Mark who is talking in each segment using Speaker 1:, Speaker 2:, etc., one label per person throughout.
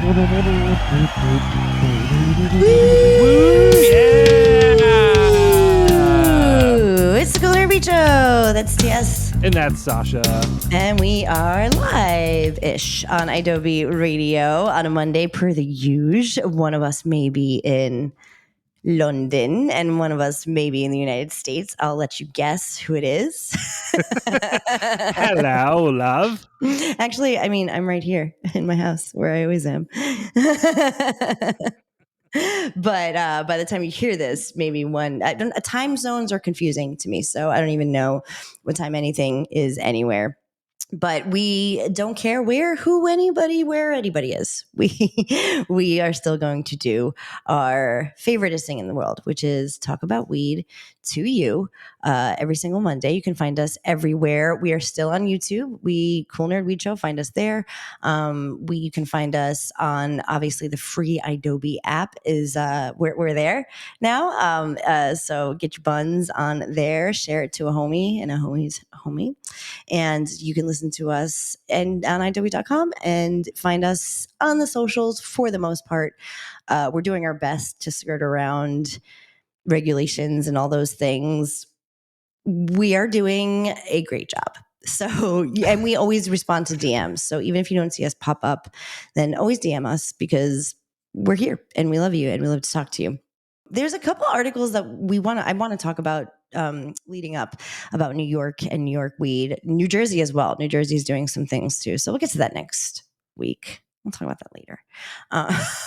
Speaker 1: Woo! It's the Cooler Beach Show. That's TS.
Speaker 2: And that's Sasha.
Speaker 1: And we are live-ish on idobi Radio on a Monday per the usual. One of us may be in London and one of us may be in the United States. I'll let you guess who it is.
Speaker 2: Hello, love.
Speaker 1: Actually, I mean, I'm right here in my house where I always am. But by the time you hear this, maybe time zones are confusing to me. So I don't even know what time anything is anywhere. But we don't care where anybody is. We are still going to do our favoriteest thing in the world, which is talk about weed to you every single Monday. You can find us everywhere. We are still on YouTube. Cool Nerd Weed Show. Find us there. You can find us on obviously the free idobi app. We're there now. So get your buns on there. Share it to a homie and a homie's homie. And you can listen to us on idobi.com and find us on the socials for the most part. We're doing our best to skirt around regulations and all those things. We are doing a great job. So, and we always respond to DMs. So even if you don't see us pop up, then always DM us because we're here and we love you and we love to talk to you. There's a couple articles that I want to talk about leading up about New York and New York weed, New Jersey as well. New Jersey is doing some things too. So we'll get to that next week. We'll talk about that later.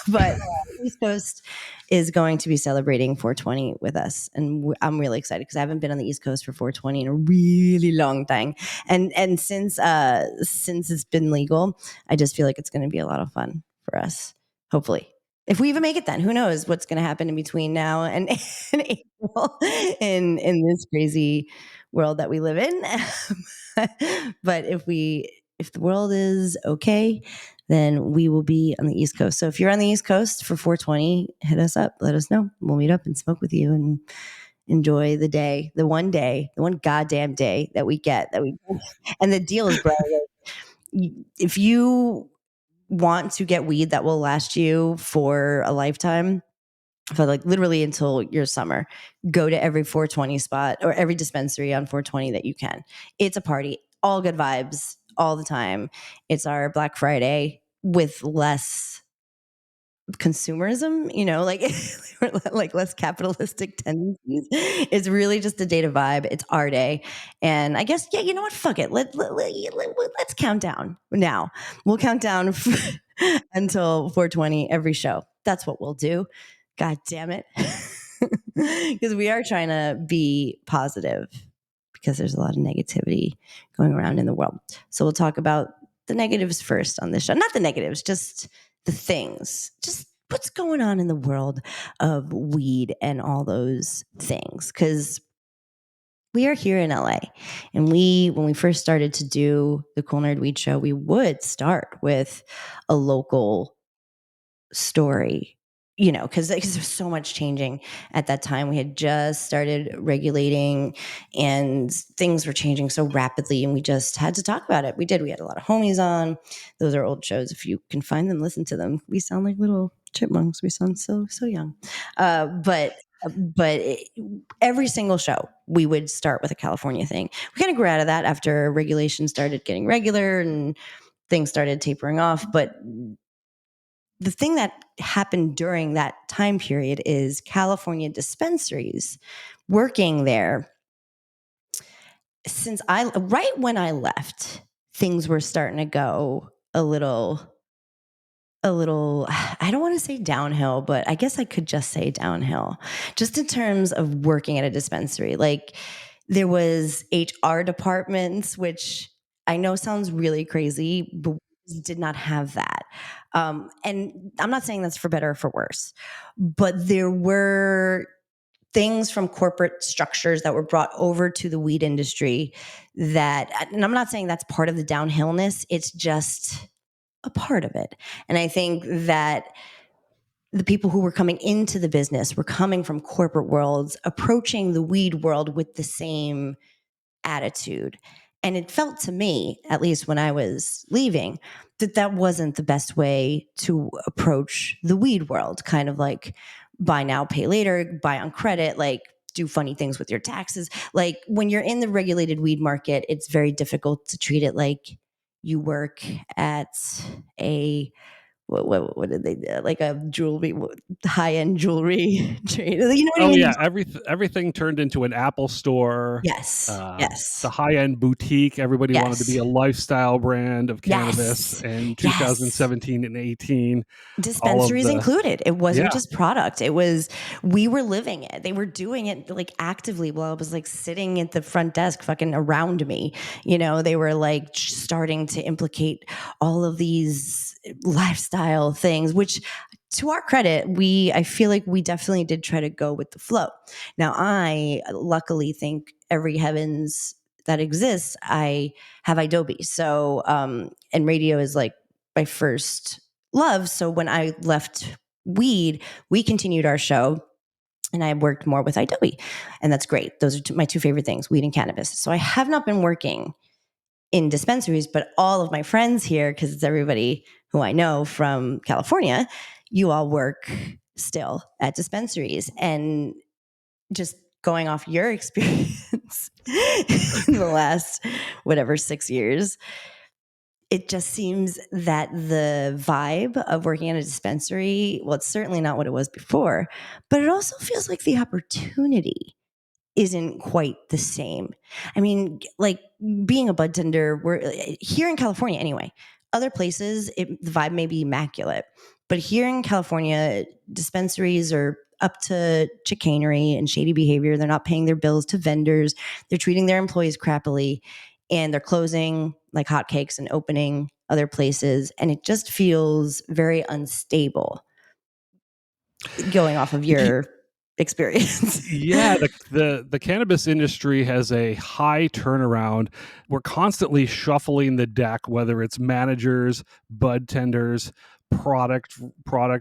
Speaker 1: But East Coast is going to be celebrating 420 with us. And I'm really excited because I haven't been on the East Coast for 420 in a really long time. And since it's been legal, I just feel like it's going to be a lot of fun for us, hopefully. If we even make it then, who knows what's going to happen in between now and April in this crazy world that we live in. But if the world is okay, then we will be on the East Coast. So if you're on the East Coast for 420, hit us up. Let us know. We'll meet up and smoke with you and enjoy the one goddamn day that we get. And the deal is, bro, if you want to get weed that will last you for a lifetime, for like literally until your summer, go to every 420 spot or every dispensary on 420 that you can. It's a party, all good vibes all the time. It's our Black Friday with less consumerism, like less capitalistic tendencies. It's really just a day to vibe. It's our day. And I guess, yeah, you know what? Fuck it. Let's count down now. We'll count down until 420 every show. That's what we'll do. God damn it. Because we are trying to be positive because there's a lot of negativity going around in the world. So we'll talk about the negatives first on this show. Not the negatives, just the things, just what's going on in the world of weed and all those things. Because we are here in LA, and when we first started to do the Cool Nerd Weed Show, we would start with a local story, because there's so much changing at that time. We had just started regulating and things were changing so rapidly, and we just had to talk about it. We had a lot of homies on. Those are old shows. If you can find them, listen to them. We sound like little chipmunks. We sound so young. But every single show we would start with a California thing. We kind of grew out of that after regulation started getting regular and things started tapering off. But the thing that happened during that time period is California dispensaries working there. Right when I left, things were starting to go a little, I don't want to say downhill, but I guess I could just say downhill, just in terms of working at a dispensary. Like, there was HR departments, which I know sounds really crazy, but we did not have that. And I'm not saying that's for better or for worse, but there were things from corporate structures that were brought over to the weed industry and I'm not saying that's part of the downhillness, it's just a part of it. And I think that the people who were coming into the business were coming from corporate worlds, approaching the weed world with the same attitude. And it felt to me, at least when I was leaving, that that wasn't the best way to approach the weed world. Kind of like buy now, pay later, buy on credit, like do funny things with your taxes. Like when you're in the regulated weed market, it's very difficult to treat it like you work at a what did they do? Like a jewelry, high end jewelry trade. You know what I
Speaker 2: Oh
Speaker 1: mean?
Speaker 2: yeah, everything turned into an Apple store.
Speaker 1: Yes,
Speaker 2: The
Speaker 1: yes,
Speaker 2: high-end boutique. Everybody wanted to be
Speaker 1: yes,
Speaker 2: a lifestyle brand of cannabis
Speaker 1: yes,
Speaker 2: in
Speaker 1: yes.
Speaker 2: 2017 and 18. All of
Speaker 1: Dispensaries
Speaker 2: the
Speaker 1: included. It wasn't
Speaker 2: yeah,
Speaker 1: just product. It was, we were living it. They were doing it like actively while I was like sitting at the front desk fucking around me. You know, they were like starting to implicate all of these lifestyle things, which to our credit, I feel like we definitely did try to go with the flow. Now, I luckily think every heavens that exists, I have idobi. So, and radio is like my first love. So when I left weed, we continued our show and I worked more with idobi. And that's great. Those are my two favorite things, weed and cannabis. So I have not been working in dispensaries, but all of my friends here, because it's everybody who I know from California, you all work still at dispensaries. And just going off your experience in the last, whatever, 6 years, it just seems that the vibe of working at a dispensary, well, it's certainly not what it was before, but it also feels like the opportunity isn't quite the same. I mean, like being a bud tender, we're here in California anyway. Other places, the vibe may be immaculate, but here in California, dispensaries are up to chicanery and shady behavior. They're not paying their bills to vendors. They're treating their employees crappily, and they're closing like hotcakes and opening other places. And it just feels very unstable going off of your experience.
Speaker 2: yeah, the cannabis industry has a high turnaround. We're constantly shuffling the deck, whether it's managers, bud tenders, product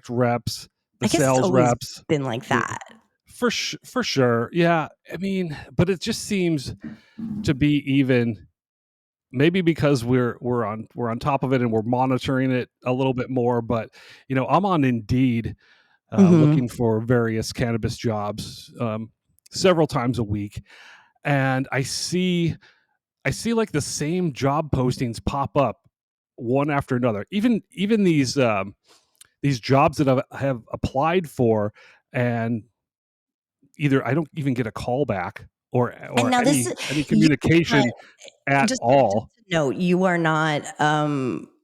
Speaker 2: reps, the
Speaker 1: I guess it's
Speaker 2: sales
Speaker 1: always
Speaker 2: reps.
Speaker 1: been like
Speaker 2: The
Speaker 1: that.
Speaker 2: for sure, yeah. I mean, but it just seems to be even. Maybe because we're on top of it and we're monitoring it a little bit more. But I'm on Indeed
Speaker 1: Mm-hmm.
Speaker 2: looking for various cannabis jobs several times a week, and I see like the same job postings pop up one after another. Even these jobs that I have applied for, and either I don't even get a call back or
Speaker 1: And now this,
Speaker 2: any
Speaker 1: you
Speaker 2: communication at
Speaker 1: just
Speaker 2: all.
Speaker 1: to note, you are not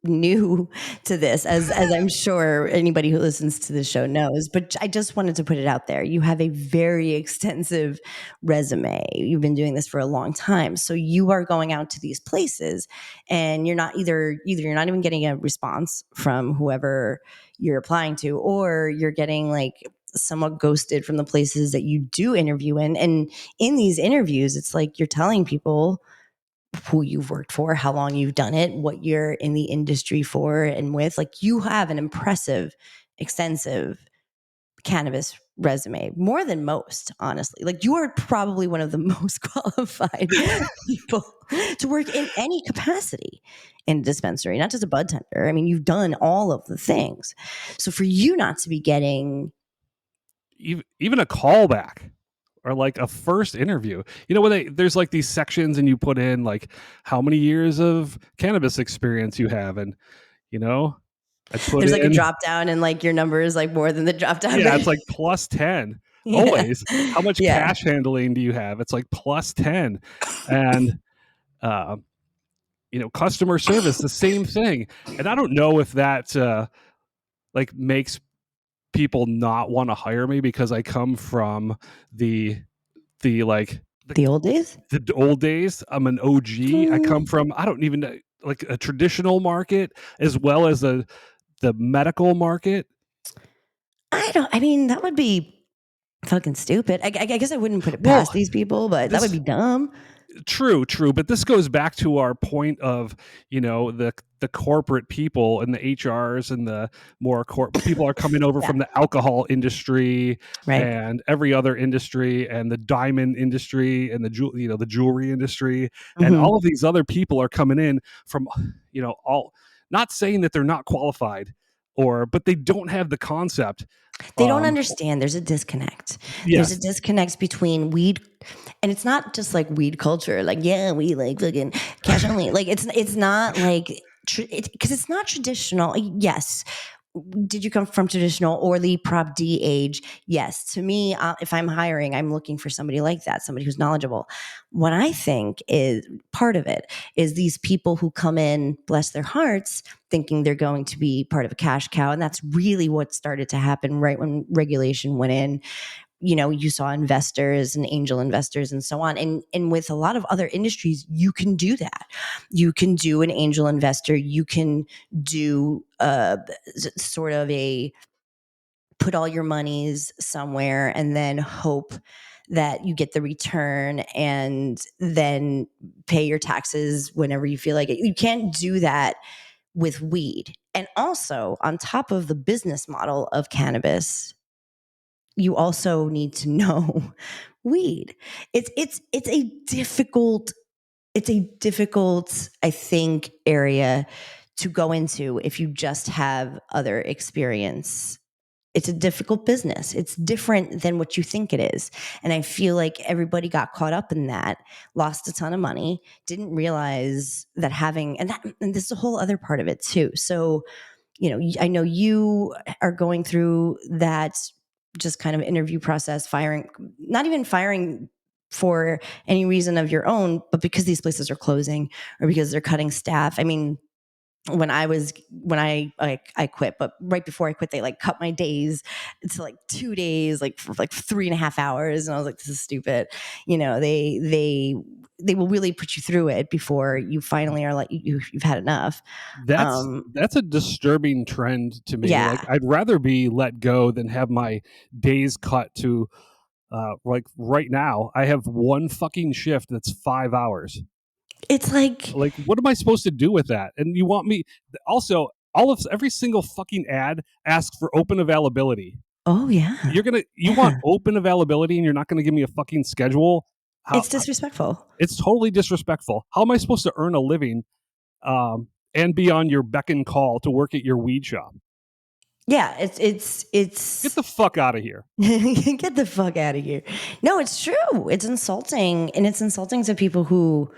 Speaker 1: new to this, as I'm sure anybody who listens to the show knows. But I just wanted to put it out there. You have a very extensive resume. You've been doing this for a long time, so you are going out to these places, and you're not either you're not even getting a response from whoever you're applying to, or you're getting like somewhat ghosted from the places that you do interview in. And in these interviews, it's like you're telling people who you've worked for, how long you've done it, what you're in the industry for and with. Like you have an impressive, extensive cannabis resume, more than most, honestly. Like you are probably one of the most qualified people to work in any capacity in a dispensary, not just a bud tender. I mean, you've done all of the things. So for you not to be getting
Speaker 2: Even a callback or like a first interview. When there's like these sections and you put in like how many years of cannabis experience you have, and you know, I put
Speaker 1: there's like a
Speaker 2: in
Speaker 1: drop down and like your number is like more than the drop down
Speaker 2: yeah, it's
Speaker 1: rate.
Speaker 2: like plus 10
Speaker 1: Yeah.
Speaker 2: always. How much
Speaker 1: Yeah.
Speaker 2: cash handling do you have? It's like plus 10. And uh, customer service the same thing. And I don't know if that like makes people not want to hire me because I come from the like
Speaker 1: The old days?
Speaker 2: the old days. I'm an OG. I
Speaker 1: Mm,
Speaker 2: come from I don't even know, like a traditional market as well as the medical market.
Speaker 1: I mean, that would be fucking stupid. I guess I wouldn't put it past
Speaker 2: Well,
Speaker 1: these people, but that would
Speaker 2: this
Speaker 1: be dumb.
Speaker 2: True, but this goes back to our point of, the corporate people and the HRs and the more people are coming over
Speaker 1: Yeah.
Speaker 2: from the alcohol industry
Speaker 1: Right.
Speaker 2: and every other industry and the diamond industry and the jewelry industry, and
Speaker 1: Hmm.
Speaker 2: all of these other people are coming in from, all, not saying that they're not qualified, but they don't have the concept.
Speaker 1: They don't
Speaker 2: Um,
Speaker 1: understand there's a disconnect. There's a
Speaker 2: yes,
Speaker 1: disconnect between weed, and it's not just like weed culture. Like, yeah, we like fucking cash only. Like, it's not like because it's not traditional. Yes. Did you come from traditional or the Prop D age? Yes. To me, if I'm hiring, I'm looking for somebody like that, somebody who's knowledgeable. What I think is part of it is these people who come in, bless their hearts, thinking they're going to be part of a cash cow. And that's really what started to happen right when regulation went in. You saw investors and angel investors and so on. And with a lot of other industries, you can do that. You can do an angel investor. You can do sort of a put all your monies somewhere and then hope that you get the return and then pay your taxes whenever you feel like it. You can't do that with weed. And also, on top of the business model of cannabis, you also need to know weed. It's a difficult, I think, area to go into if you just have other experience. It's a difficult business. It's different than what you think it is. And I feel like everybody got caught up in that, lost a ton of money, didn't realize that and this is a whole other part of it too. So, I know you are going through that just kind of interview process, not even firing for any reason of your own, but because these places are closing or because they're cutting staff. I mean, when I quit, but right before I quit, they like cut my days to like 2 days, like for like 3.5 hours. And I was like, this is stupid. They will really put you through it before you finally are like, you've had enough.
Speaker 2: that's
Speaker 1: Um,
Speaker 2: that's a disturbing trend to me. Like,
Speaker 1: yeah,
Speaker 2: I'd rather be let go than have my days cut to, like right now, I have one fucking shift that's 5 hours.
Speaker 1: it's like,
Speaker 2: Like, what am I supposed to do with that? And you want me also, every single fucking ad asks for open availability.
Speaker 1: oh yeah,
Speaker 2: You want
Speaker 1: yeah,
Speaker 2: open availability and you're not gonna give me a fucking schedule? How
Speaker 1: it's disrespectful.
Speaker 2: It's totally disrespectful. How am I supposed to earn a living, and be on your beck and call to work at your weed shop?
Speaker 1: Yeah, it's
Speaker 2: Get the fuck out of here.
Speaker 1: get the fuck out of here. No, it's true. It's insulting, and it's insulting to people who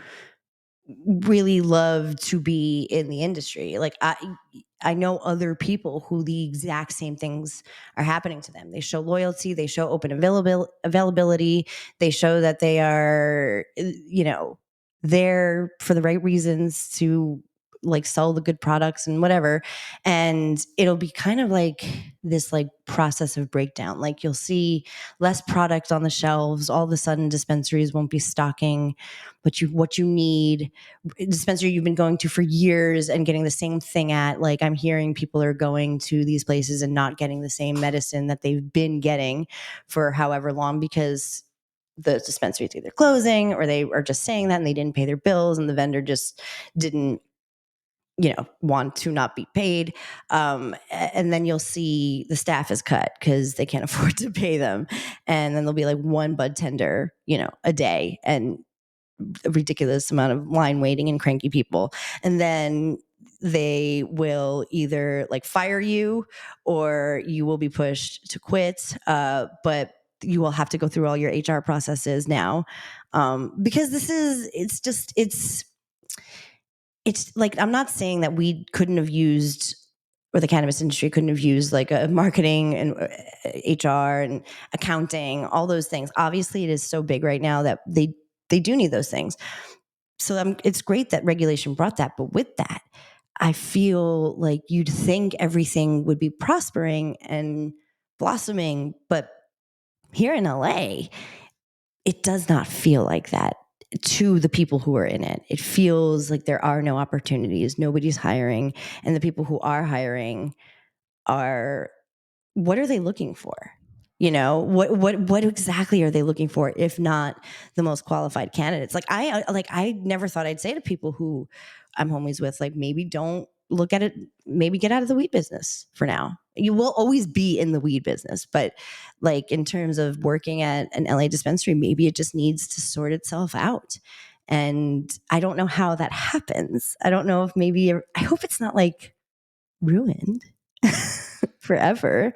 Speaker 1: really love to be in the industry. Like I know other people who the exact same things are happening to them. They show loyalty, they show open availability, they show that they are there for the right reasons to like sell the good products and whatever. And it'll be kind of like this like process of breakdown. Like you'll see less product on the shelves, all of a sudden dispensaries won't be stocking what you need, dispensary you've been going to for years and getting the same thing at. Like I'm hearing people are going to these places and not getting the same medicine that they've been getting for however long because the dispensary is either closing or they are just saying that and they didn't pay their bills and the vendor just didn't want to not be paid. And then you'll see the staff is cut because they can't afford to pay them. And then there'll be like one bud tender, a day. And a ridiculous amount of line waiting and cranky people. And then they will either like fire you or you will be pushed to quit. But you will have to go through all your HR processes now. Because it's like, I'm not saying that we couldn't have used or the cannabis industry couldn't have used like a marketing and HR and accounting, all those things. Obviously, it is so big right now that they do need those things. So it's great that regulation brought that, but with that, I feel like you'd think everything would be prospering and blossoming, but here in LA, it does not feel like that to the people who are in it. It feels like there are no opportunities, nobody's hiring, and the people who are hiring are what are they looking for? What exactly are they looking for if not the most qualified candidates? I never thought I'd say to people who I'm homies with, like, maybe don't look at it, maybe get out of the weed business for now. You will always be in the weed business, but like in terms of working at an LA dispensary, maybe it just needs to sort itself out. And I don't know how that happens. I don't know if maybe I hope it's not like ruined forever.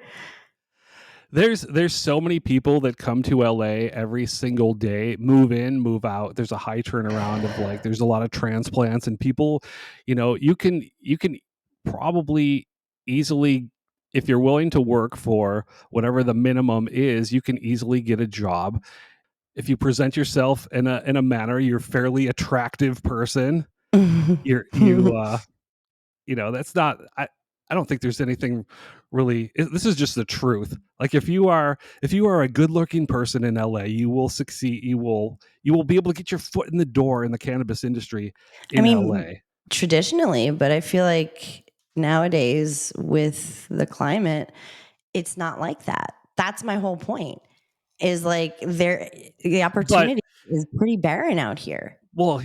Speaker 2: There's so many people that come to LA every single day, move in, move out. There's a high turnaround of like there's a lot of transplants and people, you can probably easily, if you're willing to work for whatever the minimum is, you can easily get a job. If you present yourself in a manner, you're a fairly attractive person. You're you that's not I don't think there's anything really this is just the truth. Like if you are a good-looking person in LA, you will succeed. You will be able to get your foot in the door in the cannabis industry
Speaker 1: I
Speaker 2: in
Speaker 1: mean,
Speaker 2: LA.
Speaker 1: traditionally, but I feel like nowadays with the climate, it's not like that. That's my whole point. Is like the
Speaker 2: But
Speaker 1: opportunity is pretty barren out here.
Speaker 2: well,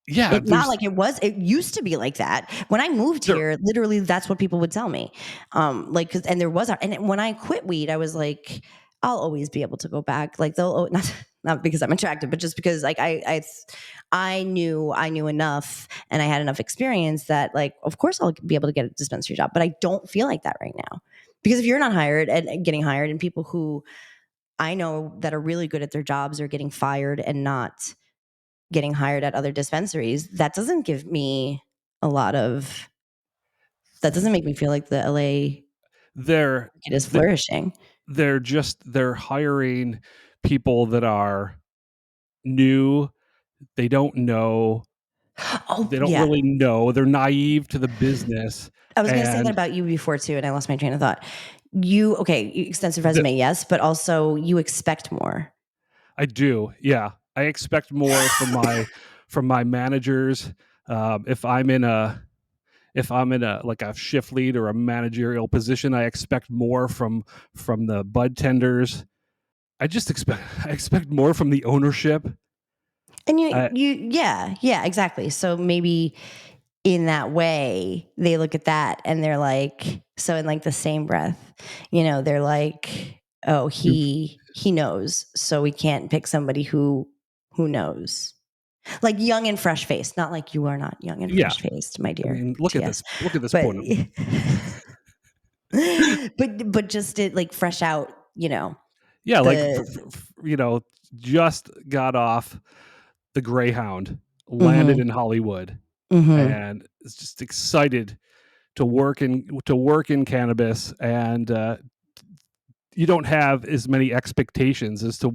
Speaker 2: yeah,
Speaker 1: It's not
Speaker 2: there's
Speaker 1: like it was. It used to be like that. When I moved
Speaker 2: there
Speaker 1: here, literally, that's what people would tell me. And there was, and when I quit weed, I was like, I'll always be able to go back. Like not because I'm attractive, but just because like I knew enough, and I had enough experience that like, of course, I'll be able to get a dispensary job. But I don't feel like that right now, because if you're not hired and getting hired, and people who I know that are really good at their jobs are getting fired and not getting hired at other dispensaries, that doesn't give me a lot of that doesn't make me feel like the LA
Speaker 2: they're
Speaker 1: market is
Speaker 2: they're
Speaker 1: flourishing.
Speaker 2: they're hiring people that are new. They don't know.
Speaker 1: Oh,
Speaker 2: They don't
Speaker 1: yeah.
Speaker 2: really know. They're naive to the business,
Speaker 1: I was gonna say that
Speaker 2: and
Speaker 1: about you before too, and I lost my train of thought. Extensive
Speaker 2: the
Speaker 1: resume, yes, but also you expect more.
Speaker 2: I do, yeah. I expect more from my managers. If I'm in a like a shift lead or a managerial position, I expect more from the bud tenders. I expect more from the ownership.
Speaker 1: And
Speaker 2: I
Speaker 1: yeah, exactly. So maybe in that way, they look at that and they're like, so in like the same breath, they're like, oh, he knows, so we can't pick somebody who knows. Like young and fresh faced, not like you are not young and
Speaker 2: yeah.
Speaker 1: fresh faced, my
Speaker 2: I
Speaker 1: dear
Speaker 2: mean, look at
Speaker 1: TS.
Speaker 2: this. Look at this
Speaker 1: But
Speaker 2: point.
Speaker 1: but just it like fresh out,
Speaker 2: Yeah, like
Speaker 1: the
Speaker 2: just got off the Greyhound, landed
Speaker 1: mhm,
Speaker 2: in Hollywood,
Speaker 1: mhm.
Speaker 2: and is just excited to work in cannabis, and you don't have as many expectations as to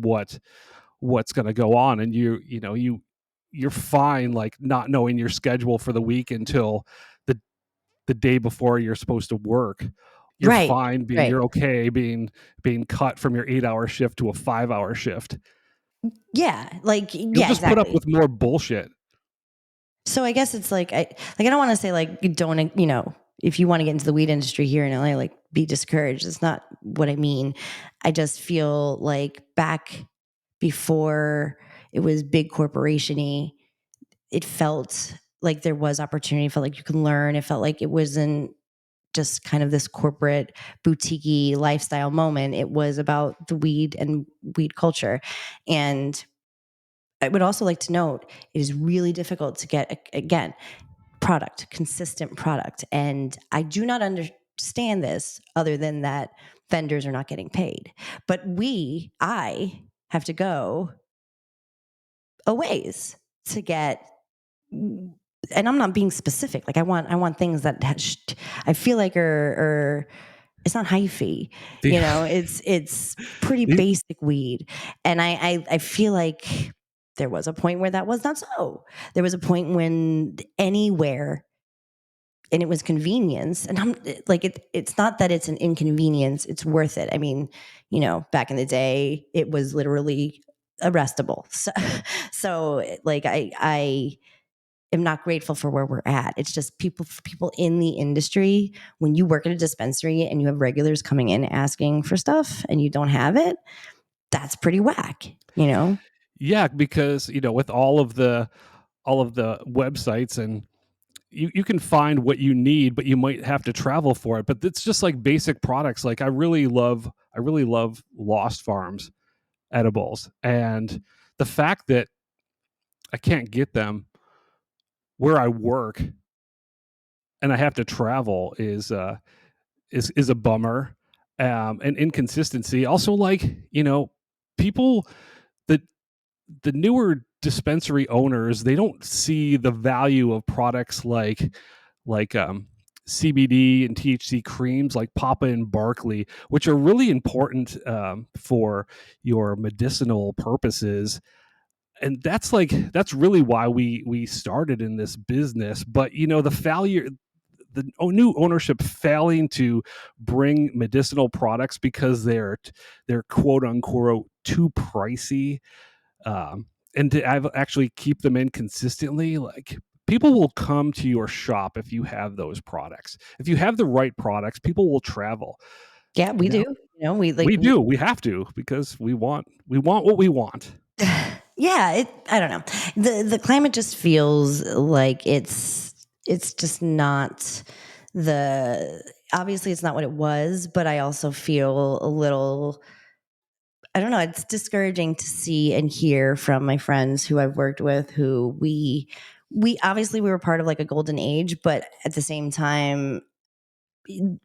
Speaker 2: what's going to go on, and you're fine like not knowing your schedule for the week until the the day before you're supposed to work. You're
Speaker 1: Right,
Speaker 2: fine
Speaker 1: right.
Speaker 2: you're okay being cut from your 8-hour shift to a 5-hour shift.
Speaker 1: Yeah, like
Speaker 2: You'll
Speaker 1: yeah,
Speaker 2: just put up
Speaker 1: exactly.
Speaker 2: with more bullshit.
Speaker 1: So I guess it's like I don't want to say like you don't if you want to get into the weed industry here in LA, like be discouraged. It's not what I mean. I just feel like back before it was big corporationy, it felt like there was opportunity. It felt like you can learn. It felt like it wasn't just kind of this corporate boutique lifestyle moment. It was about the weed and weed culture. And I would also like to note it is really difficult to get again consistent product. And I do not understand this other than that vendors are not getting paid. But I have to go a ways to get, and I'm not being specific. Like I want things that I feel like are it's not hyphy,
Speaker 2: The,
Speaker 1: it's pretty
Speaker 2: these,
Speaker 1: basic weed. And I feel like there was a point where that was not so. There was a point when anywhere, and it was convenience, and I'm like it's not that it's an inconvenience, it's worth it. I mean, back in the day it was literally arrestable. So like I am not grateful for where we're at. It's just people in the industry, when you work at a dispensary and you have regulars coming in asking for stuff and you don't have it, that's pretty whack, you know?
Speaker 2: Yeah, because with all of the websites, and you can find what you need, but you might have to travel for it. But it's just like basic products. Like I really love Lost Farms edibles, and the fact that I can't get them where I work and I have to travel is a bummer. And inconsistency. Also, like, people that the newer dispensary owners, they don't see the value of products like CBD and THC creams like Papa and Barkley, which are really important for your medicinal purposes. And that's really why we started in this business. But the failure, the new ownership failing to bring medicinal products because they're quote unquote too pricey, and to actually keep them in consistently. Like, people will come to your shop if you have those products. If you have the right products, people will travel.
Speaker 1: Yeah, we do.
Speaker 2: Now,
Speaker 1: We
Speaker 2: we do. We have to, because we want what we want.
Speaker 1: yeah, I don't know. The climate just feels like it's just not the obviously it's not what it was, but I also feel a little, I don't know, it's discouraging to see and hear from my friends who I've worked with, who we obviously we were part of like a golden age, but at the same time,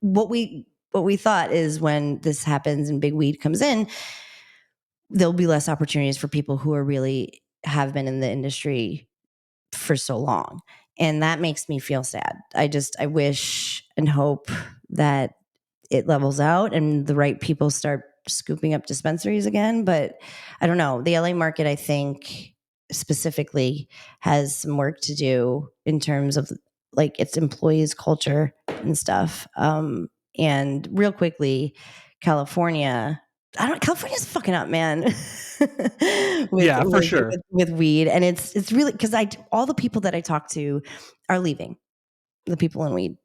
Speaker 1: what we thought is when this happens and big weed comes in, there'll be less opportunities for people who are really have been in the industry for so long. And that makes me feel sad. I wish and hope that it levels out and the right people start scooping up dispensaries again. But I don't know. The LA market, I think, specifically has some work to do in terms of like its employees' culture and stuff. And real quickly, California. California's fucking up, man. with,
Speaker 2: Yeah, for
Speaker 1: with
Speaker 2: sure.
Speaker 1: with weed, and it's really because I all the people that I talk to are leaving. The people in weed,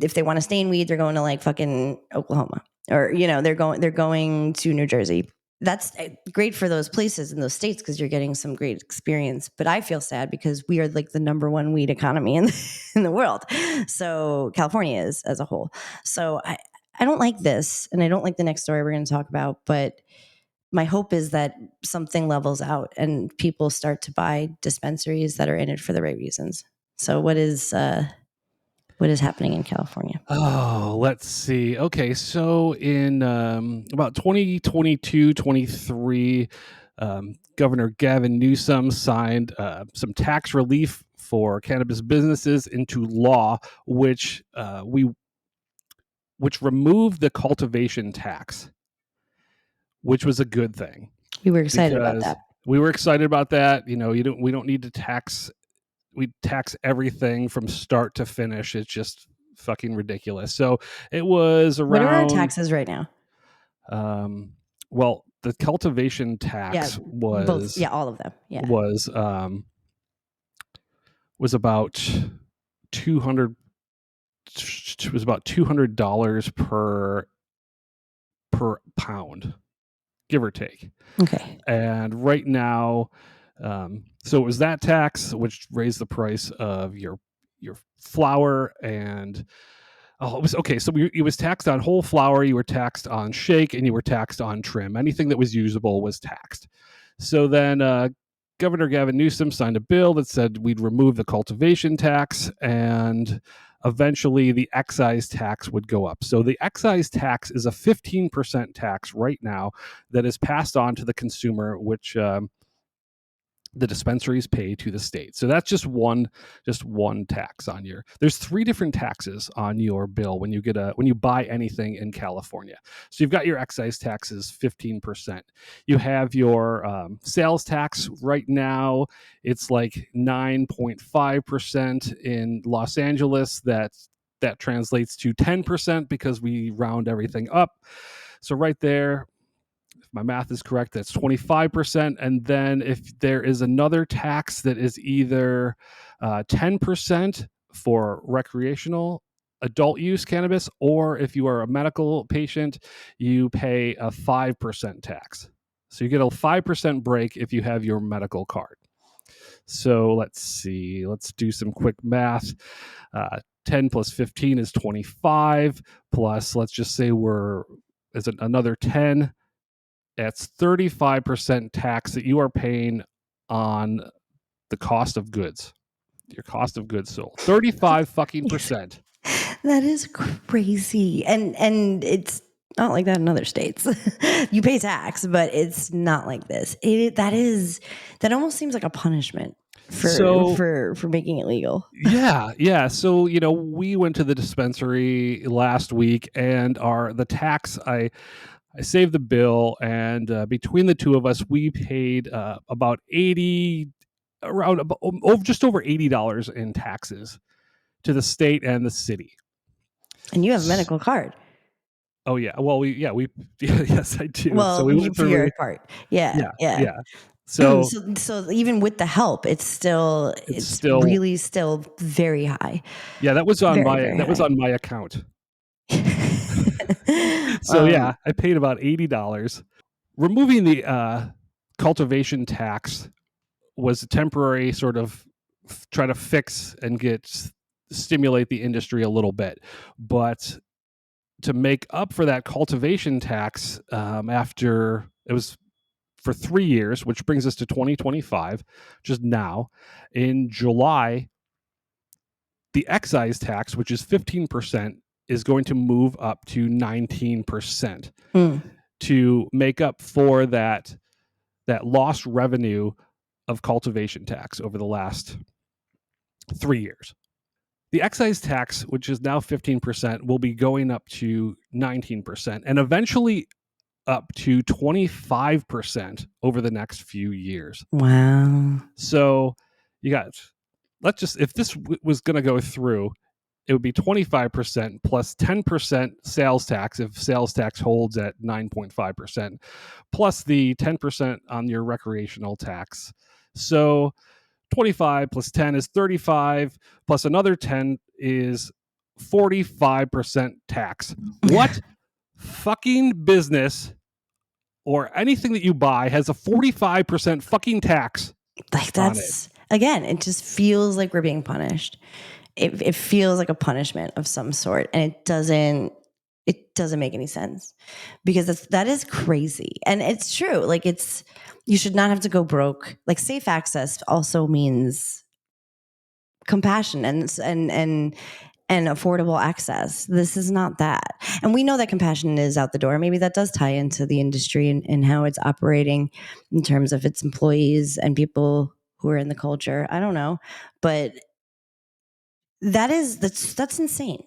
Speaker 1: if they want to stay in weed, they're going to like fucking Oklahoma, or they're going to New Jersey. That's great for those places in those states because you're getting some great experience. But I feel sad because we are like the number one weed economy in the world. So California is as a whole. So I don't like this, and I don't like the next story we're going to talk about. But my hope is that something levels out and people start to buy dispensaries that are in it for the right reasons. So what is happening in California?
Speaker 2: Oh, let's see. Okay, so in about 2022, 23, Governor Gavin Newsom signed some tax relief for cannabis businesses into law, which removed the cultivation tax, which was a good thing,
Speaker 1: We were excited about
Speaker 2: because
Speaker 1: that.
Speaker 2: we were excited about that. We don't need to tax. We tax everything from start to finish. It's just fucking ridiculous. So it was
Speaker 1: What are our
Speaker 2: around,
Speaker 1: taxes right now?
Speaker 2: well, the cultivation
Speaker 1: Yeah,
Speaker 2: tax
Speaker 1: both.
Speaker 2: was
Speaker 1: Yeah, all of them. Yeah.
Speaker 2: was was about 200 was about $200 per pound, give or take.
Speaker 1: Okay.
Speaker 2: And right now, so it was that tax which raised the price of your flour. And oh, it was okay. So it was taxed on whole flour, you were taxed on shake, and you were taxed on trim. Anything that was usable was taxed. So then Governor Gavin Newsom signed a bill that said we'd remove the cultivation tax, and eventually the excise tax would go up. So the excise tax is a 15% tax right now that is passed on to the consumer, which the dispensaries pay to the state. So that's just one tax on your. There's three different taxes on your bill when you buy anything in California. So you've got your excise taxes, 15%. You have your sales tax right now. It's like 9.5% in Los Angeles. That translates to 10% because we round everything up. So right there, my math is correct, that's 25%. And then if there is another tax that is either 10% for recreational adult use cannabis, or if you are a medical patient, you pay a 5% tax. So you get a 5% break if you have your medical card. So let's see, let's do some quick math. 10 plus 15 is 25, plus let's just say another 10. That's 35% tax that you are paying on the cost of goods, your cost of goods sold. 35 fucking percent.
Speaker 1: That is crazy. And it's not like that in other states. You pay tax, but it's not like this. That almost seems like a punishment for making it legal.
Speaker 2: Yeah. So, we went to the dispensary last week, and the tax, I saved the bill, and between the two of us, we paid about just over $80 in taxes to the state and the city.
Speaker 1: And you have a medical card.
Speaker 2: Oh yeah. Well, yes, I do.
Speaker 1: Well,
Speaker 2: So we went
Speaker 1: for
Speaker 2: through.
Speaker 1: your part. Yeah.
Speaker 2: Yeah. So
Speaker 1: So even with the help, it's
Speaker 2: still,
Speaker 1: really still very high.
Speaker 2: yeah, that was on
Speaker 1: Very, very high.
Speaker 2: my account. So yeah, I paid about $80. Removing the cultivation tax was a temporary sort of try to fix and stimulate the industry a little bit, but to make up for that cultivation tax, after it was for 3 years, which brings us to 2025, just now in July, the excise tax, which is 15%, is going to move up to 19% to make up for that lost revenue of cultivation tax over the last 3 years. The excise tax, which is now 15%, will be going up to 19% and eventually up to 25% over the next few years.
Speaker 1: Wow.
Speaker 2: So you got, if this was going to go through, it would be 25% plus 10% sales tax if sales tax holds at 9.5%, plus the 10% on your recreational tax. So 25 plus 10 is 35, plus another 10 is 45% tax. What fucking business or anything that you buy has a 45% fucking tax?
Speaker 1: Like that's, again, it just feels like we're being punished. It feels like a punishment of some sort, and it doesn't make any sense, because that is crazy. And it's true. Like, you should not have to go broke. Like, safe access also means compassion and affordable access. This is not that. And we know that compassion is out the door. Maybe that does tie into the industry and how it's operating in terms of its employees and people who are in the culture. I don't know. But that's insane.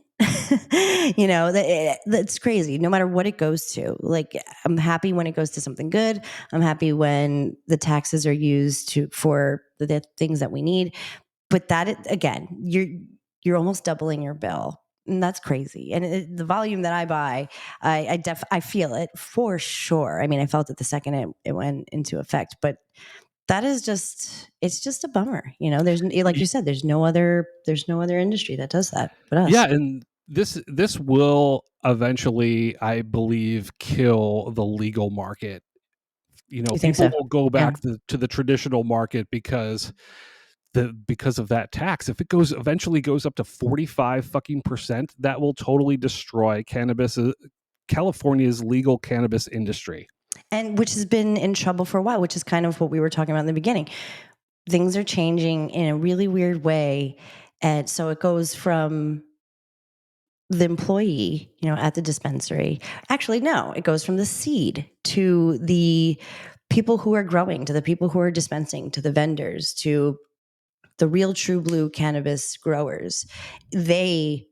Speaker 1: That's crazy. No matter what it goes to. Like, I'm happy when it goes to something good. I'm happy when the taxes are used for the things that we need. But again, you're almost doubling your bill, and that's crazy. And the volume that I buy, I feel it for sure. I mean, I felt it the second it went into effect, but that is it's just a bummer. There's, like you said, there's no other industry that does that but us.
Speaker 2: Yeah, and this will eventually, I believe, kill the legal market. People will go back to the traditional market because of that tax. If it eventually goes up to 45 fucking percent, that will totally destroy California's legal cannabis industry.
Speaker 1: And which has been in trouble for a while, which is kind of what we were talking about in the beginning. Things are changing in a really weird way. And so it goes from the employee, at the dispensary. Actually, no, it goes from the seed to the people who are growing, to the people who are dispensing, to the vendors, to the real true blue cannabis growers. They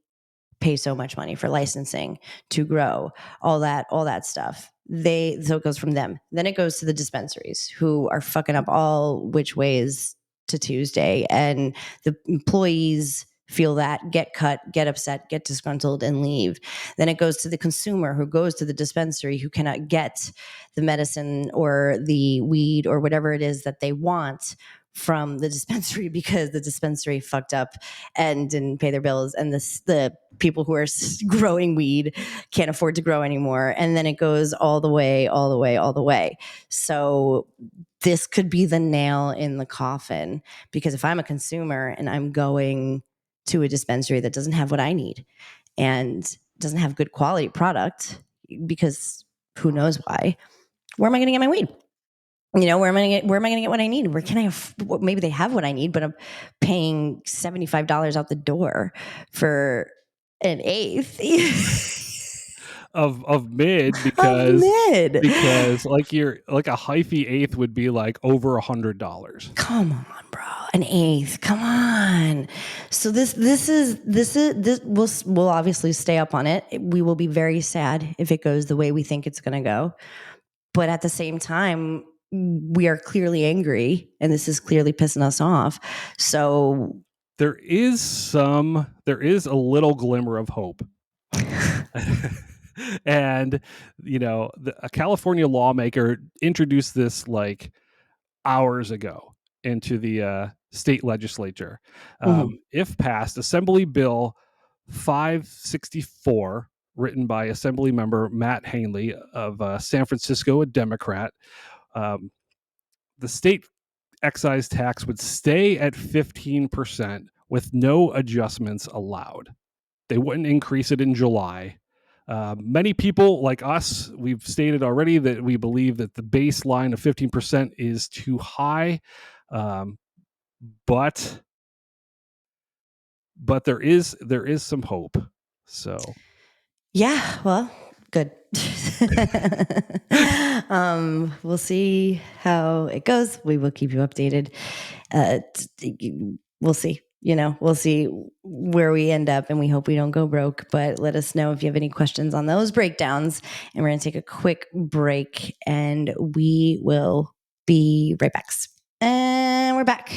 Speaker 1: pay so much money for licensing to grow all that stuff. So it goes from them. Then it goes to the dispensaries, who are fucking up all which ways to Tuesday, and the employees feel that, get cut, get upset, get disgruntled, and leave. Then it goes to the consumer who goes to the dispensary who cannot get the medicine or the weed or whatever it is that they want from the dispensary because the dispensary fucked up and didn't pay their bills, and the people who are growing weed can't afford to grow anymore. And then it goes all the way, all the way, all the way. So this could be the nail in the coffin, because if I'm a consumer and I'm going to a dispensary that doesn't have what I need and doesn't have good quality product, because who knows why, where am I going to get my weed? Where am I going to get what I need? Where can I maybe they have what I need, but I'm paying $75 out the door for an eighth
Speaker 2: of mid,
Speaker 1: of mid.
Speaker 2: because like a hyphy eighth would be like over $100.
Speaker 1: Come on, bro. An eighth. Come on. So this we'll obviously stay up on it. We will be very sad if it goes the way we think it's going to go. But at the same time, we are clearly angry, and this is clearly pissing us off. So
Speaker 2: there is a little glimmer of hope. And a California lawmaker introduced this like hours ago into the state legislature. If passed, Assembly Bill 564, written by Assembly Member Matt Hanley of San Francisco, a Democrat, the state excise tax would stay at 15% with no adjustments allowed. They wouldn't increase it in July. Many people like us, we've stated already that we believe that the baseline of 15% is too high. But there is some hope. So
Speaker 1: yeah, well, good. We'll see how it goes. We will keep you updated. We'll see. We'll see where we end up, and we hope we don't go broke. But let us know if you have any questions on those breakdowns. And we're going to take a quick break, and we will be right back. And we're back.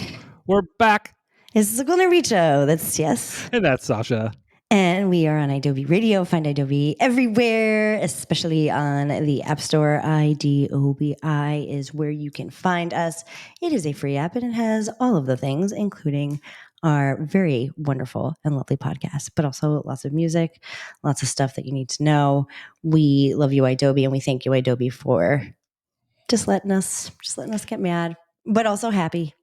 Speaker 2: We're back.
Speaker 1: This is a Golden Richo. That's Yes.
Speaker 2: And that's Sasha.
Speaker 1: And we are on idobi Radio. Find idobi everywhere, especially on the App Store. idobi is where you can find us. It is a free app, and it has all of the things, including our very wonderful and lovely podcast, but also lots of music, lots of stuff that you need to know. We love you, idobi, and we thank you, idobi, for just letting us get mad, but also happy.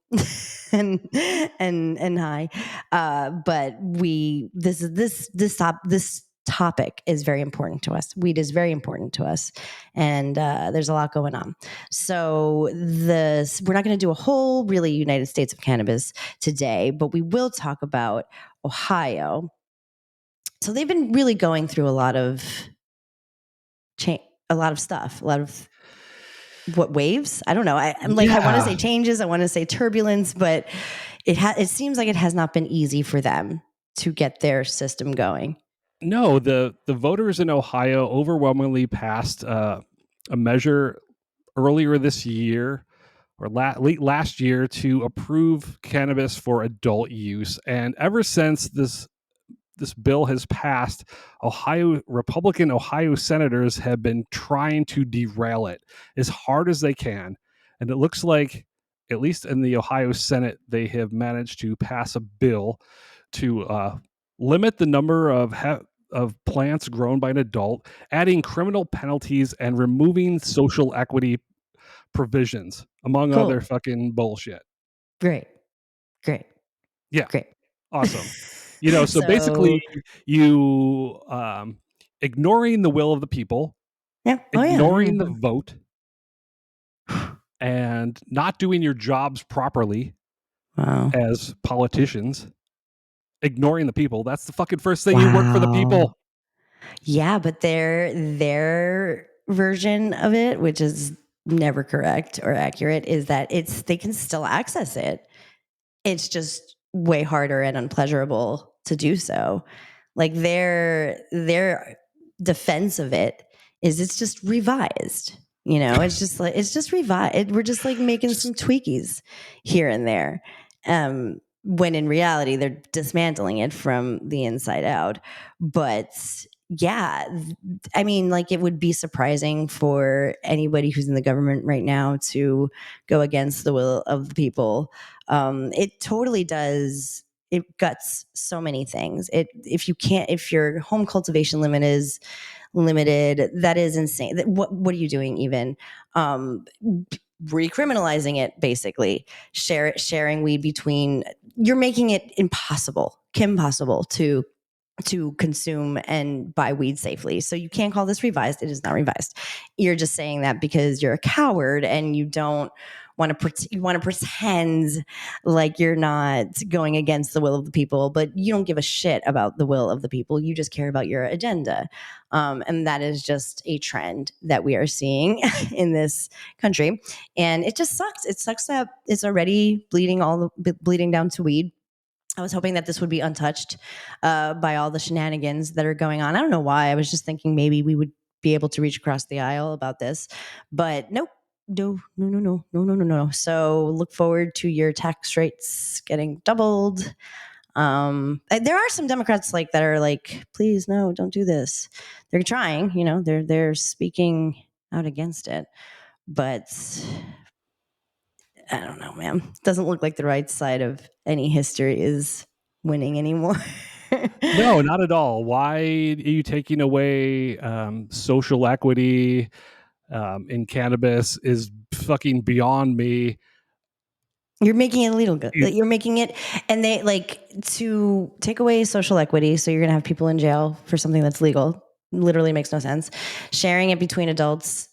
Speaker 1: and high. But this topic is very important to us. Weed is very important to us, and there's a lot going on. So we're not going to do a whole really United States of cannabis today, but we will talk about Ohio. So they've been really going through a lot of stuff, a lot of waves. I don't know. I want to say changes. I want to say turbulence, but it seems like it has not been easy for them to get their system going.
Speaker 2: No, the voters in Ohio overwhelmingly passed a measure earlier this year or late last year to approve cannabis for adult use. And ever since this bill has passed, Republican Ohio senators have been trying to derail it as hard as they can. And it looks like, at least in the Ohio Senate, they have managed to pass a bill to limit the number of plants grown by an adult, adding criminal penalties and removing social equity provisions, among other fucking bullshit.
Speaker 1: Great.
Speaker 2: Yeah.
Speaker 1: Great.
Speaker 2: Awesome. So basically you ignoring the will of the people, ignoring the vote, and not doing your jobs properly as politicians, ignoring the people. That's the fucking first thing. You work for the people.
Speaker 1: Yeah, but their version of it, which is never correct or accurate, is that they can still access it. It's just way harder and unpleasurable to do so. Like their defense of it is it's just revised. It's just revised. We're just like making some tweakies here and there. when in reality they're dismantling it from the inside out. But yeah, I mean, like, it would be surprising for anybody who's in the government right now to go against the will of the people. It totally does. It guts so many things. If your home cultivation limit is limited, that is insane. What are you doing even? Um, Recriminalizing it, basically. Sharing weed between, you're making it impossible to consume and buy weed safely. So you can't call this revised. It is not revised. You're just saying that because you're a coward and you don't you want to pretend like you're not going against the will of the people, but you don't give a shit about the will of the people. You just care about your agenda. And that is just a trend that we are seeing in this country. And it just sucks. It sucks that it's already bleeding down to weed. I was hoping that this would be untouched by all the shenanigans that are going on. I don't know why. I was just thinking maybe we would be able to reach across the aisle about this, but nope. No. So look forward to your tax rates getting doubled. There are some Democrats that are like, please, no, don't do this. They're trying, they're speaking out against it, but I don't know, man. Doesn't look like the right side of any history is winning anymore.
Speaker 2: No, not at all. Why are you taking away social equity in cannabis is fucking beyond me.
Speaker 1: You're making it illegal.
Speaker 2: You-
Speaker 1: You're making it, and they to take away social equity. So you're going to have people in jail for something that's legal. Literally makes no sense. Sharing it between adults.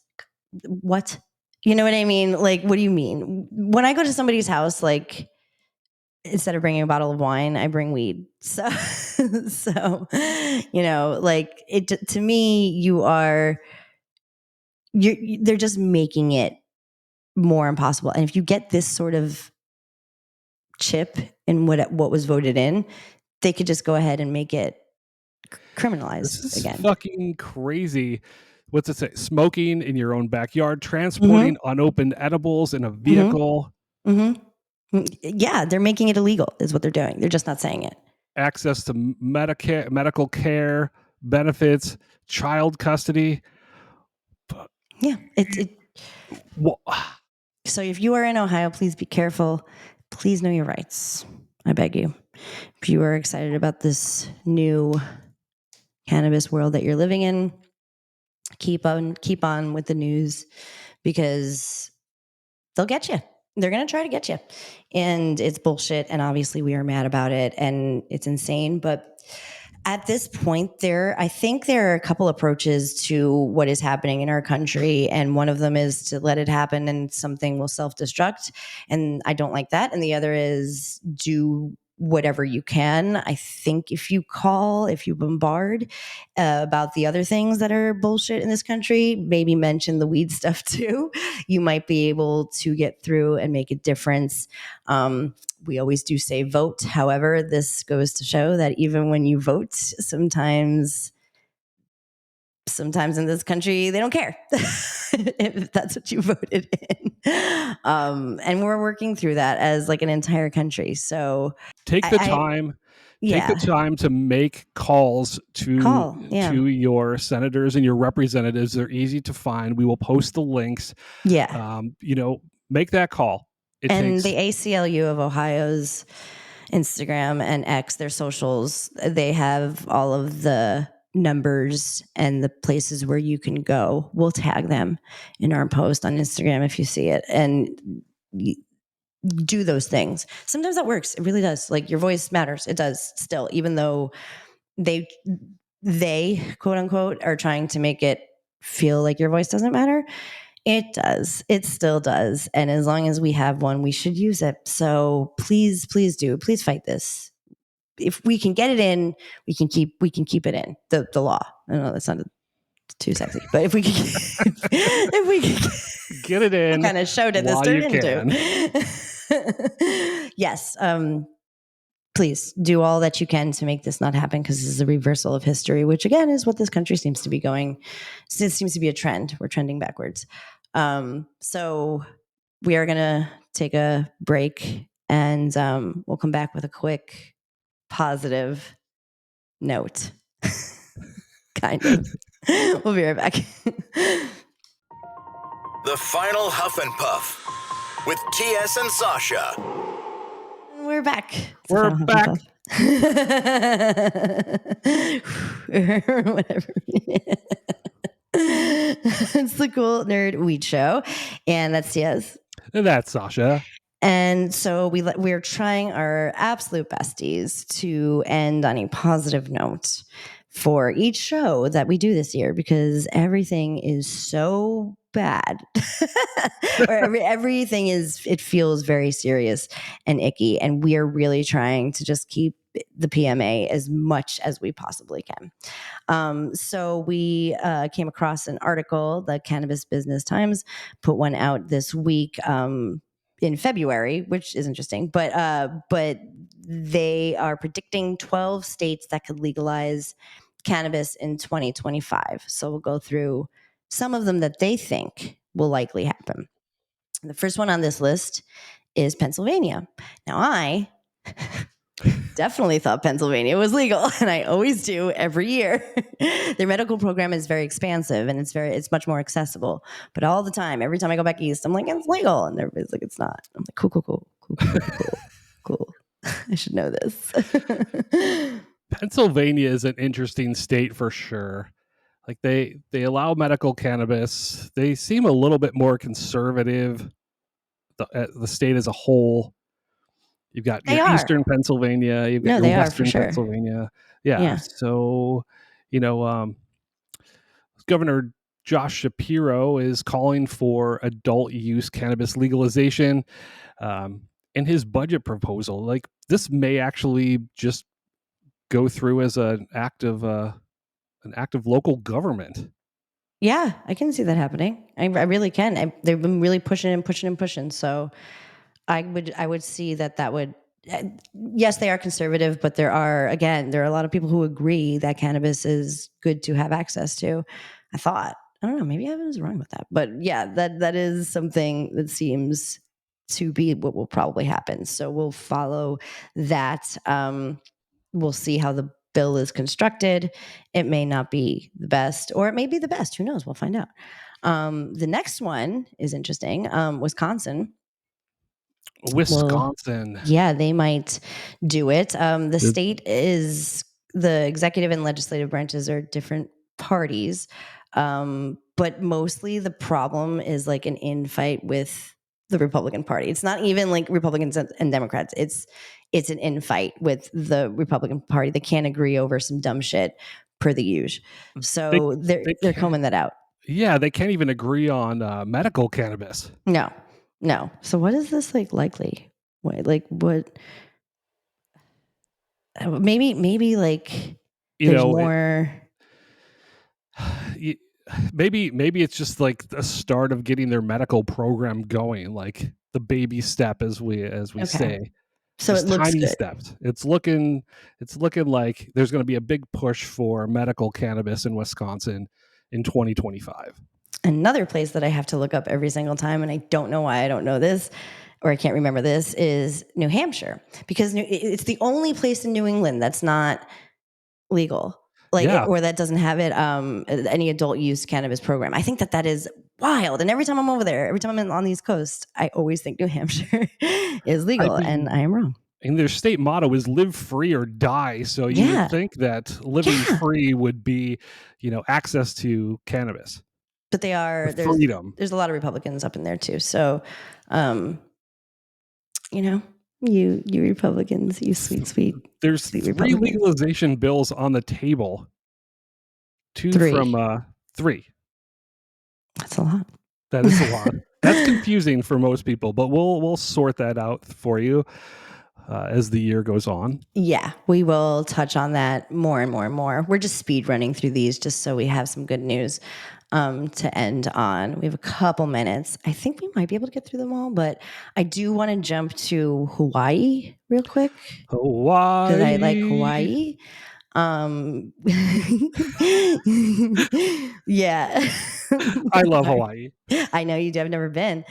Speaker 1: What? You know what I mean? Like, what do you mean? When I go to somebody's house, instead of bringing a bottle of wine, I bring weed. So, to me, they're just making it more impossible. And if you get this sort of chip in what was voted in, they could just go ahead and make it
Speaker 2: this
Speaker 1: criminalized
Speaker 2: is
Speaker 1: again.
Speaker 2: fucking crazy. What's it say? Smoking in your own backyard, transporting unopened edibles in a vehicle,
Speaker 1: Yeah, they're making it illegal is what they're doing. They're just not saying it.
Speaker 2: access to medical care, benefits, child custody.
Speaker 1: Yeah, so if you are in Ohio, please be careful. Please know your rights. I beg you. If you are excited about this new cannabis world that you're living in, keep on with the news, because they'll get you. They're going to try to get you. And it's bullshit. And obviously we are mad about it and it's insane. But at this point, I think there are a couple approaches to what is happening in our country. And one of them is to let it happen and something will self-destruct. And I don't like that. And the other is do whatever you can. I think if you bombard about the other things that are bullshit in this country, maybe mention the weed stuff too, you might be able to get through and make a difference. We always do say vote. However, this goes to show that even when you vote, sometimes in this country, they don't care if that's what you voted in. And we're working through that as an entire country. So
Speaker 2: take the time to make calls to your senators and your representatives. They're easy to find. We will post the links. Make that call.
Speaker 1: The ACLU of Ohio's Instagram and X, their socials, they have all of the numbers and the places where you can go. We'll tag them in our post on Instagram if you see it, and do those things. Sometimes that works. It really does. Your voice matters. It does still, even though they quote unquote are trying to make it feel like your voice doesn't matter. It does. It still does. And as long as we have one, we should use it. So please do. Please fight this. If we can get it in, we can keep it in the law. I know that sounded too sexy, but if we can,
Speaker 2: get it in,
Speaker 1: what kind of show did this turn into? Yes. Please do all that you can to make this not happen, because this is a reversal of history, which again is what this country seems to be going. It seems to be a trend. We're trending backwards. So we are going to take a break and we'll come back with a quick positive note. Kind of. We'll be right back.
Speaker 3: The final Huff and Puff with TS and Sasha.
Speaker 1: We're back.
Speaker 2: We're back.
Speaker 1: Whatever. It's the Cool Nerd Weed Show, and that's TS.
Speaker 2: And that's Sasha.
Speaker 1: And so we're trying our absolute besties to end on a positive note for each show that we do this year, because everything is so bad. Or everything it feels very serious and icky, and we are really trying to just keep the PMA as much as we possibly can. So we came across an article, the Cannabis Business Times put one out this week in February, which is interesting, but they are predicting 12 states that could legalize cannabis in 2025. So we'll go through some of them that they think will likely happen. The first one on this list is Pennsylvania. Now, I definitely thought Pennsylvania was legal, and I always do every year. Their medical program is very expansive, and it's much more accessible. But all the time, every time I go back east, I'm like, it's legal, and everybody's like, it's not. I'm like, cool. I should know this.
Speaker 2: Pennsylvania is an interesting state for sure. Like they allow medical cannabis. They seem a little bit more conservative. The state as a whole. You've got your eastern Pennsylvania. You've got your western Pennsylvania. Yeah. So, Governor Josh Shapiro is calling for adult use cannabis legalization in his budget proposal. Like, this may actually just go through as an act of local government.
Speaker 1: Yeah, I can see that happening. I really can. They've been really pushing. So I would see that would. Yes, they are conservative, but there are a lot of people who agree that cannabis is good to have access to. I don't know, maybe I was wrong with that, but yeah, that is something that seems to be what will probably happen. So we'll follow that. We'll see how the bill is constructed. It may not be the best, or it may be the best. Who knows? We'll find out. The next one is interesting. Wisconsin. Well, yeah, they might do it. The state is, the executive and legislative branches are different parties, but mostly the problem is like an infight with the Republican Party. It's not even like Republicans and Democrats. It's an infight with the Republican Party. They can't agree over some dumb shit per the usual. So they're combing that out.
Speaker 2: Yeah, they can't even agree on medical cannabis.
Speaker 1: No. So what is this likely? What? Maybe there's more.
Speaker 2: Maybe it's just like the start of getting their medical program going, like the baby step, as we say.
Speaker 1: So
Speaker 2: just
Speaker 1: it looks
Speaker 2: tiny
Speaker 1: good.
Speaker 2: steps. It's looking like there's going to be a big push for medical cannabis in Wisconsin in 2025.
Speaker 1: Another place that I have to look up every single time, and I don't know why I don't know this, or I can't remember this, is New Hampshire, because it's the only place in New England that's not legal, or that doesn't have it any adult use cannabis program. I think that is wild. And every time I'm over there, every time I'm on the East Coast, I always think New Hampshire is legal, and I am wrong.
Speaker 2: And their state motto is "Live free or die." So you would think that living free would be, access to cannabis.
Speaker 1: But they are
Speaker 2: freedom.
Speaker 1: There's a lot of Republicans up in there too. So, you Republicans, you sweet.
Speaker 2: There's
Speaker 1: sweet
Speaker 2: 3 legalization bills on the table. 2 from 3.
Speaker 1: That's a lot.
Speaker 2: That is a lot. That's confusing for most people, but we'll sort that out for you as the year goes on.
Speaker 1: Yeah, we will touch on that more and more and more. We're just speed running through these just so we have some good news to end on. We have a couple minutes. I think we might be able to get through them all, but I do want to jump to Hawaii real quick.
Speaker 2: Hawaii.
Speaker 1: Because I like Hawaii. Yeah.
Speaker 2: I love Hawaii.
Speaker 1: I know you do. I've never been.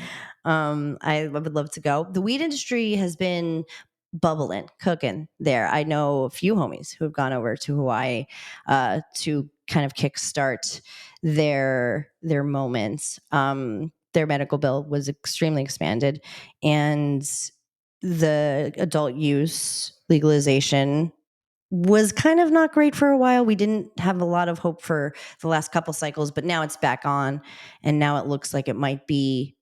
Speaker 1: I would love to go. The weed industry has been bubbling, cooking there. I know a few homies who have gone over to Hawaii to kind of kickstart their moments. Their medical bill was extremely expanded, and the adult use legalization was kind of not great for a while. We didn't have a lot of hope for the last couple cycles, but now it's back on, and now it looks like it might be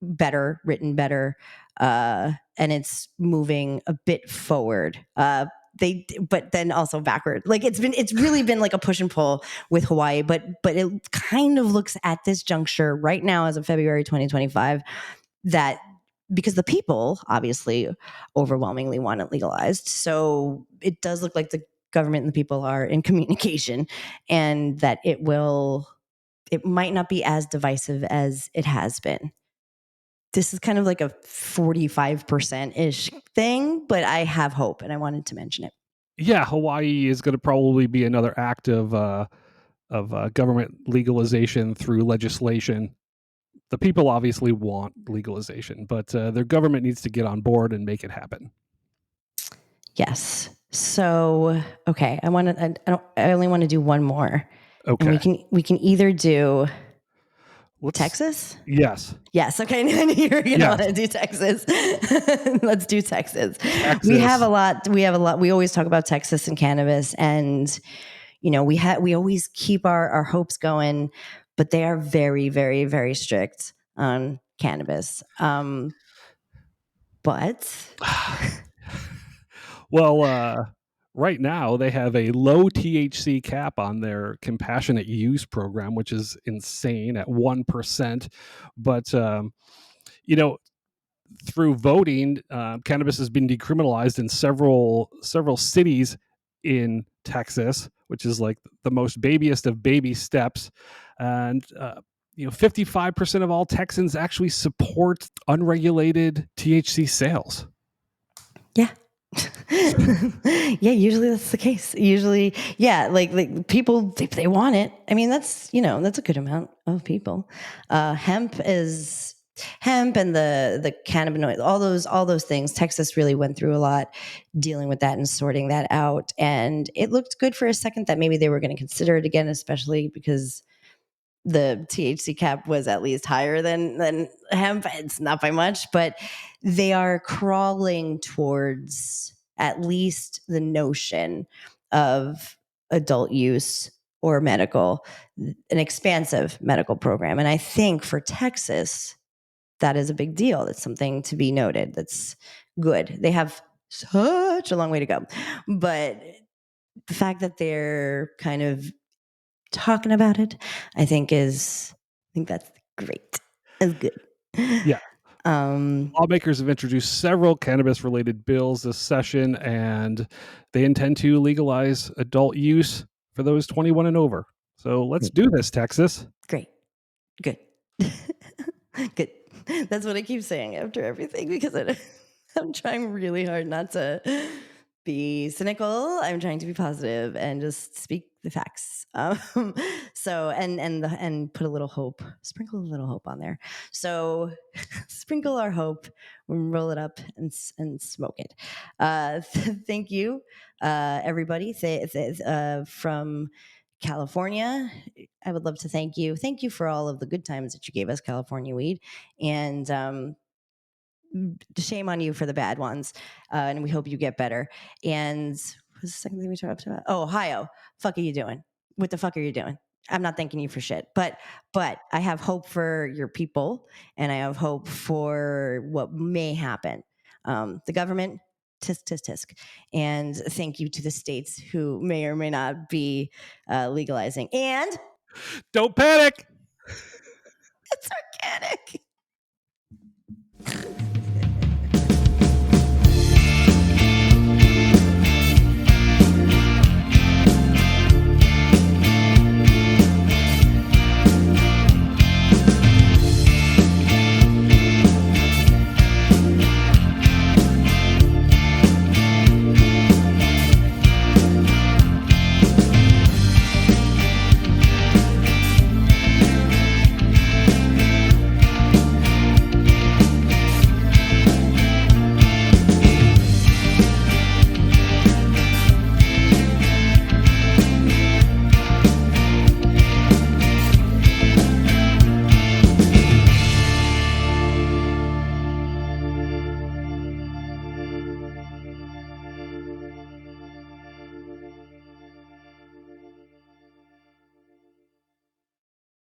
Speaker 1: better, written better, and it's moving a bit forward. But then also backward. Like it's really been like a push and pull with Hawaii, but it kind of looks at this juncture right now as of February 2025 that because the people obviously overwhelmingly want it legalized, so it does look like the government and the people are in communication, and that it might not be as divisive as it has been. This is kind of like a 45% ish thing, but I have hope and I wanted to mention it.
Speaker 2: Yeah, Hawaii is going to probably be another act of government legalization through legislation. The people obviously want legalization, but their government needs to get on board and make it happen.
Speaker 1: Yes. So, okay, I only want to do one more.
Speaker 2: Okay.
Speaker 1: And we can either do
Speaker 2: Let's-
Speaker 1: Texas?
Speaker 2: Yes.
Speaker 1: Yes. Okay. I knew you were going to want to do Texas. Let's do Texas. We have a lot. We always talk about Texas and cannabis, and we always keep our hopes going, but they are very, very, very strict on cannabis. But
Speaker 2: well, right now they have a low THC cap on their compassionate use program, which is insane at 1%. But through voting, cannabis has been decriminalized in several cities in Texas, which is like the most babyest of baby steps. And 55% of all Texans actually support unregulated THC sales.
Speaker 1: yeah. Yeah, usually that's the case. Usually, yeah, like people, if they want it. I mean, that's a good amount of people. Hemp and the cannabinoids, all those things. Texas really went through a lot dealing with that and sorting that out, and it looked good for a second that maybe they were going to consider it again, especially because the THC cap was at least higher than hemp. It's not by much, but they are crawling towards at least the notion of adult use or medical, an expansive medical program. And I think for Texas, that is a big deal. That's something to be noted. That's good. They have such a long way to go. But the fact that they're kind of talking about it, I think that's great. That's good.
Speaker 2: Yeah. Lawmakers have introduced several cannabis-related bills this session, and they intend to legalize adult use for those 21 and over. So let's do this, Texas.
Speaker 1: Great. Good. Good. That's what I keep saying after everything, because I'm trying really hard not to be cynical. I'm trying to be positive and just speak the facts. So and put a little hope, sprinkle a little hope on there. So sprinkle our hope, roll it up and smoke it. Thank you, everybody. From California, I would love to thank you. Thank you for all of the good times that you gave us, California weed, and shame on you for the bad ones. And we hope you get better. And what's the second thing we talked about? Oh, Ohio, fuck are you doing? What the fuck are you doing? I'm not thanking you for shit, but I have hope for your people, and I have hope for what may happen. The government, tisk tisk tisk, and thank you to the states who may or may not be legalizing. And
Speaker 2: don't panic.
Speaker 1: It's organic.